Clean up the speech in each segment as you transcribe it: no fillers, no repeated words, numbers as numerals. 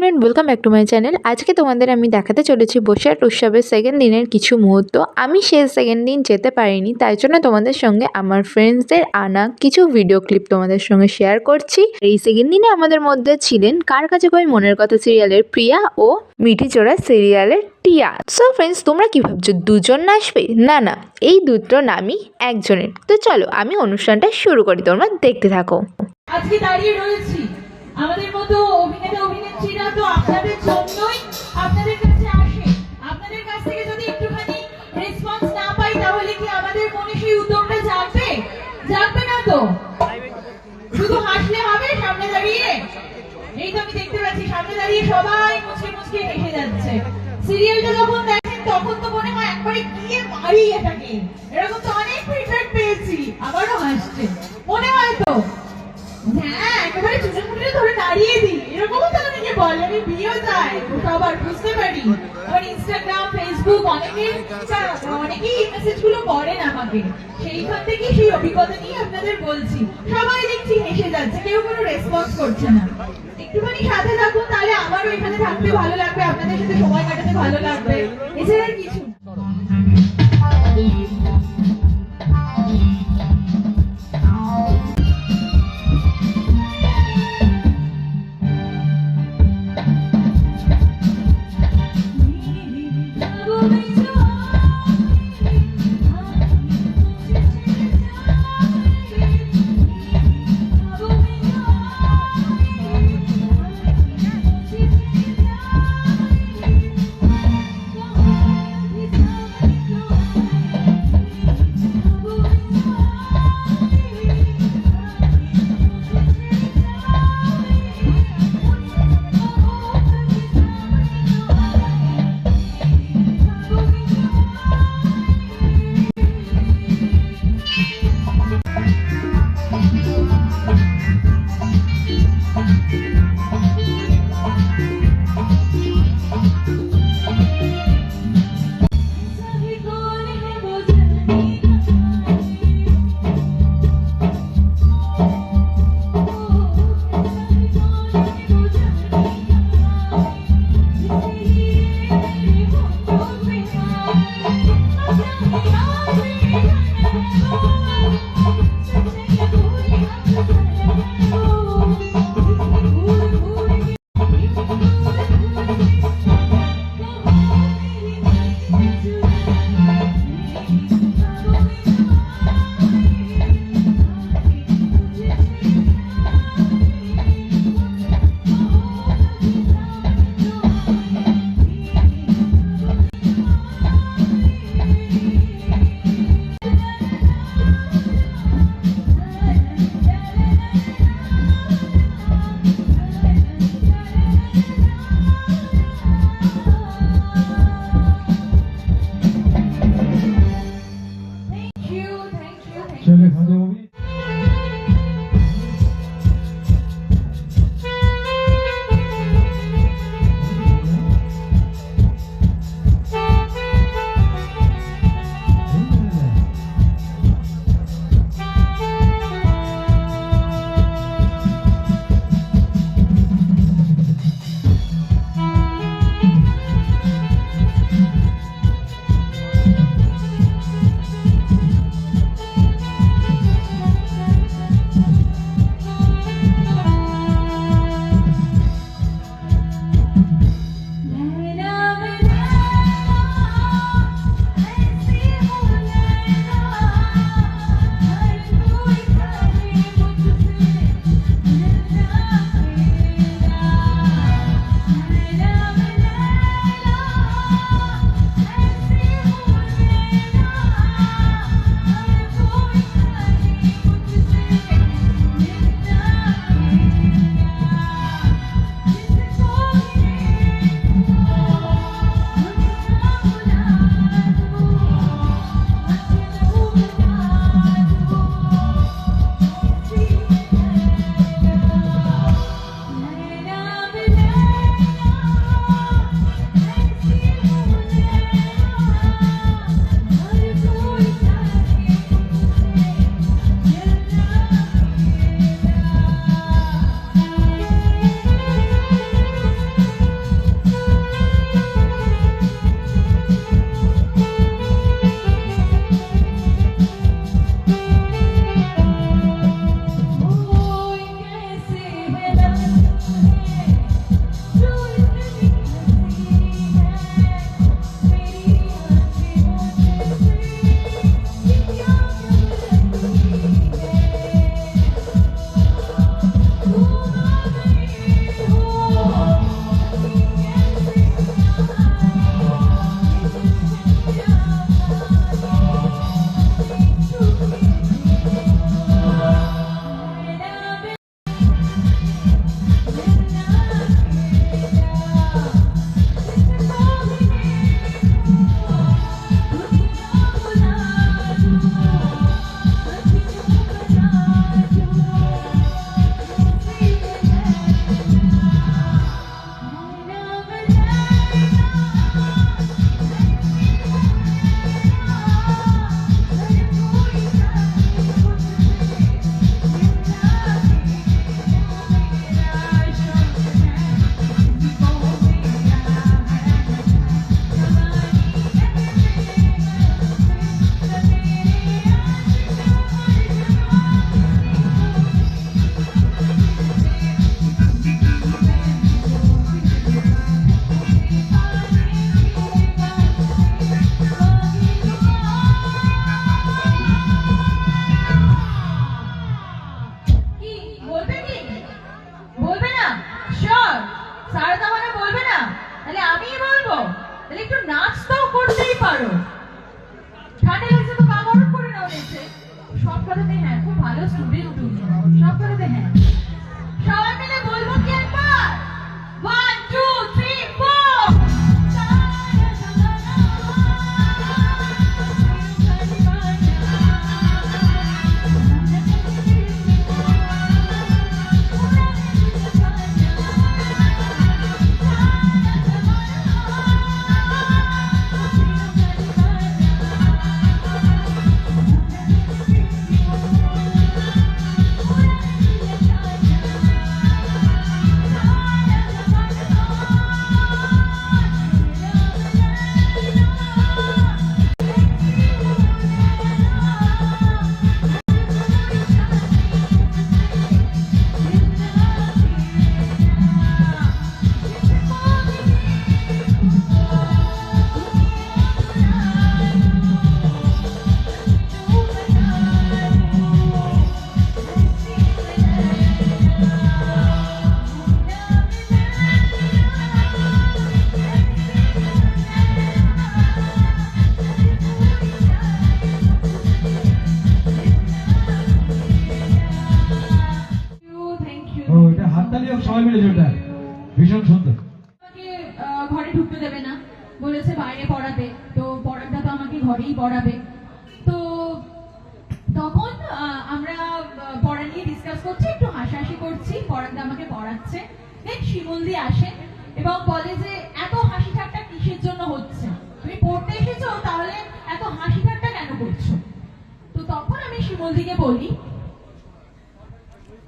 Everyone, welcome back to my channel. আজকে তোমাদের আমি দেখাতে চলেছি বৈশাখ উৎসবের সেকেন্ড দিনের কিছু মুহূর্ত। আমি সেই সেকেন্ড দিন যেতে পারিনি, তাই জন্য তোমাদের সঙ্গে আমার ফ্রেন্ডসদের আনা কিছু ভিডিও ক্লিপ তোমাদের সঙ্গে শেয়ার করছি। এই সেকেন্ড দিনে আমাদের মধ্যে ছিলেন কার কাছে কই মনের কথা সিরিয়ালের প্রিয়া ও মিঠি চোরা সিরিয়ালের টিয়া। সো ফ্রেন্ডস, তোমরা কি ভাবছো দুজন নাচবে? না না, এই দুটো নামই একজনের। তো চলো আমি অনুষ্ঠানটা শুরু করি, তোমরা দেখতে থাকো। আজকে দাঁড়িয়ে রয়েছি আমাদের মতো অভিনেতা অভিনেত্রীরা তো আপনাদের জন্যই আপনাদের কাছে আসে। আপনাদের কাছ থেকে যদি একটুখানি রেসপন্স না পাই তাহলে কি আমাদের মনে সেই উদ্যমটা জাগবে? জাগবে না তো? শুধু হাসলে হবে সামনে দাঁড়িয়ে? এই তো আমি দেখতে পাচ্ছি সামনে দাঁড়িয়ে সবাই মুচকে মুচকে হেসে যাচ্ছে। সিরিয়ালটা যখন দেখেন তখন তো মনে হয় একবারে গিয়ে মারি এটাকে, এরকম তো অনেক ফিডব্যাক পেয়েছি। আবারও হাসছে মনে হয় তো? হ্যাঁ, একেবারে চুটে মুটে ধরে দাঁড়িয়ে দিই, এরকমও তো অনেকে বলে। আমি বিয়েও যাই সবার, বুঝতে পারি। আমার ইনস্টাগ্রাম ফেসবুক অনেকেই মেসেজ গুলো করেন আমাকে, সেইখান থেকে সেই অভিজ্ঞতা নিয়ে আপনাদের বলছি। সবাই দেখছি হেসে যাচ্ছে, কেউ কোনো রেসপন্স করছে না। একটুখানি সাথে থাকুন, তাহলে আমারও এখানে থাকতে ভালো লাগবে, আপনাদের সাথে সময় কাটাতে ভালো লাগবে, এছাড়া কিছু। বিন্দু সব করে দে হ্যাঁ সবাই মিলে বলবো কি একবার 1 2 3 4 ও এটা হাততালি হোক সবাই মিলে জোরদার ভীষণ সুন্দর আমাকে ঘরে ঢুকতে দেবে না বলেছে বাইরে পড়াবে তো পড়াটা তো আমাকে ঘরেই পড়াবে তো তখন আমরা পড়া নিয়ে ডিসকাস করছি একটু হাসাহাসি করছি পড়াটা আমাকে পড়াচ্ছে দেন শিমুলদি আসে এবং বলে যে এত হাসি ঠাট্টা কিসের জন্য হচ্ছে তুমি পড়তে এসেছো তাহলে এত হাসি ঠাট্টা কেন করছো তো তখন আমি শিমুলদিকে বলি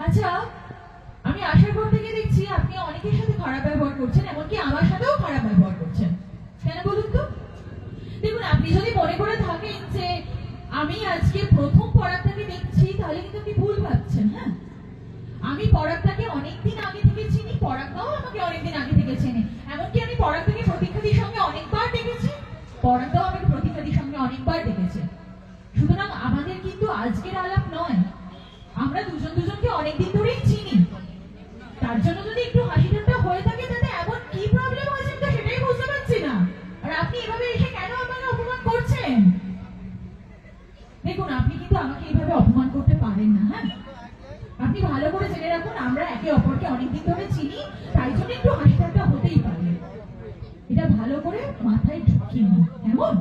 আচ্ছা আমি আসার পর থেকে দেখছি আপনি অনেকের সাথে খারাপ ব্যবহার করছেন এমনকি আমার সাথেও খারাপ ব্যবহার করছেন কেন বলুন তো দেখুন আপনি যদি মনে করে থাকেন যে আমি আজকে প্রথম পড়াটাকে দেখছি তাহলে কিন্তু আপনি ভুল ভাবছেন হ্যাঁ আমি পড়াটাকে অনেকদিন আগে থেকে চিনি পড়াটাও আমাকে অনেকদিন আগে থেকে চেনে এমনকি আমি পড়াটাকে প্রতীক্ষাদির সঙ্গে অনেকবার দেখেছি পড়াটাও আমাকে প্রতীক্ষাদির সঙ্গে অনেকবার দেখেছে সুতরাং আমাদের কিন্তু আজকের আলাপ নয় আমরা দুজন দুজনকে অনেকদিন ধরেই চিনি তার জন্য যদি একটু হাসি ঠাট্টা হয়ে থাকে তাতে এমন কি প্রবলেম হয়েছে তো সেটাই বুঝতে পারছি না আর আপনি এভাবে এসে কেন আমাকে অপমান করছেন দেখুন আপনি কিন্তু আমাকে এইভাবে অপমান করতে পারেন না হ্যাঁ আপনি ভালো করে জেনে রাখুন আমরা একে অপরকে অনেকদিন ধরে চিনি তাই জন্য একটু হাসি ঠাট্টা হতেই পারে এটা ভালো করে মাথায় ঢুকিয়ে নিন কেমন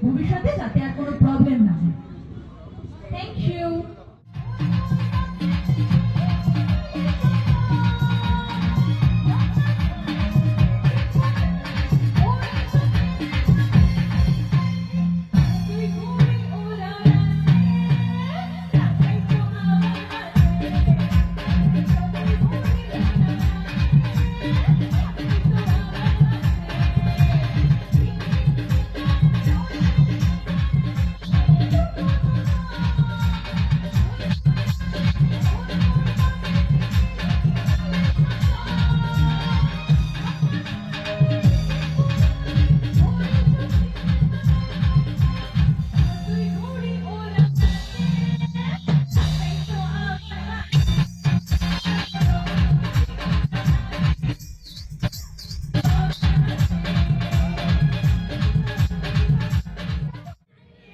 ভবিষ্যতে যাতে আর কোনো প্রবলেম না হয় থ্যাংক ইউ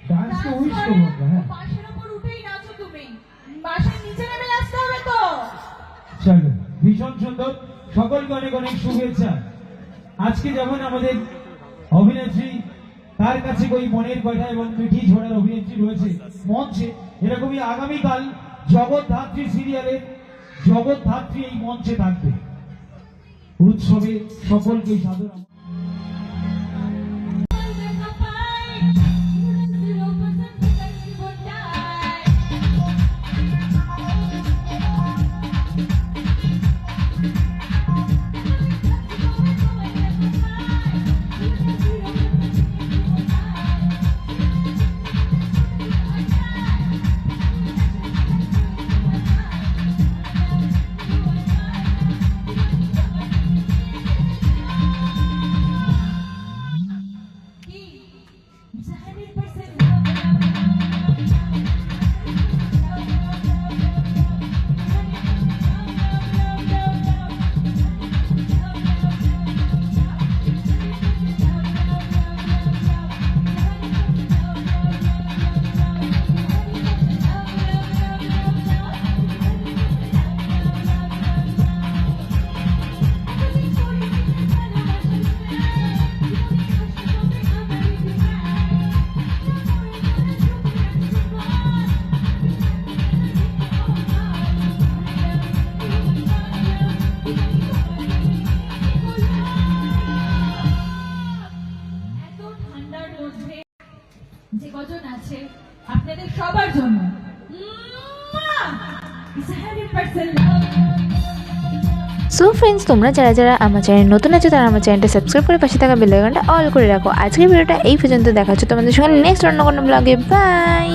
ডান্সকে উইশ করবো আমরা হ্যাঁ বাসের উপর উঠেই নাচো তুমি বাসের নিচে নেমে নাচতে হবে তো চলো ভীষণ সুন্দর সকলকে অনেক অনেক শুভেচ্ছা আজকে যেমন আমাদের অভিনেত্রী তার কাছে ওই মনের কথা এবং মিঠি ঝড়ের অভিনেত্রী রয়েছে মঞ্চে এরকমই আগামীকাল জগৎধাত্রী সিরিয়ালের জগৎধাত্রী এই মঞ্চে থাকবে উৎসবে সকলকে সাদর যে কজন আছে আপনাদের সবার জন্য It's 100% love. সো ফ্রেন্ডস, তোমরা যারা যারা আমার চ্যানেল নতুন আছো তারা আমার চ্যানেলটা সাবস্ক্রাইব করে পাশে থাকা বেল আইকনটা অল করে রাখো। আজকের ভিডিওটা এই পর্যন্ত দেখা হচ্ছে তোমাদের সঙ্গে নেক্সট অন্য কোনো ব্লগে। বাই।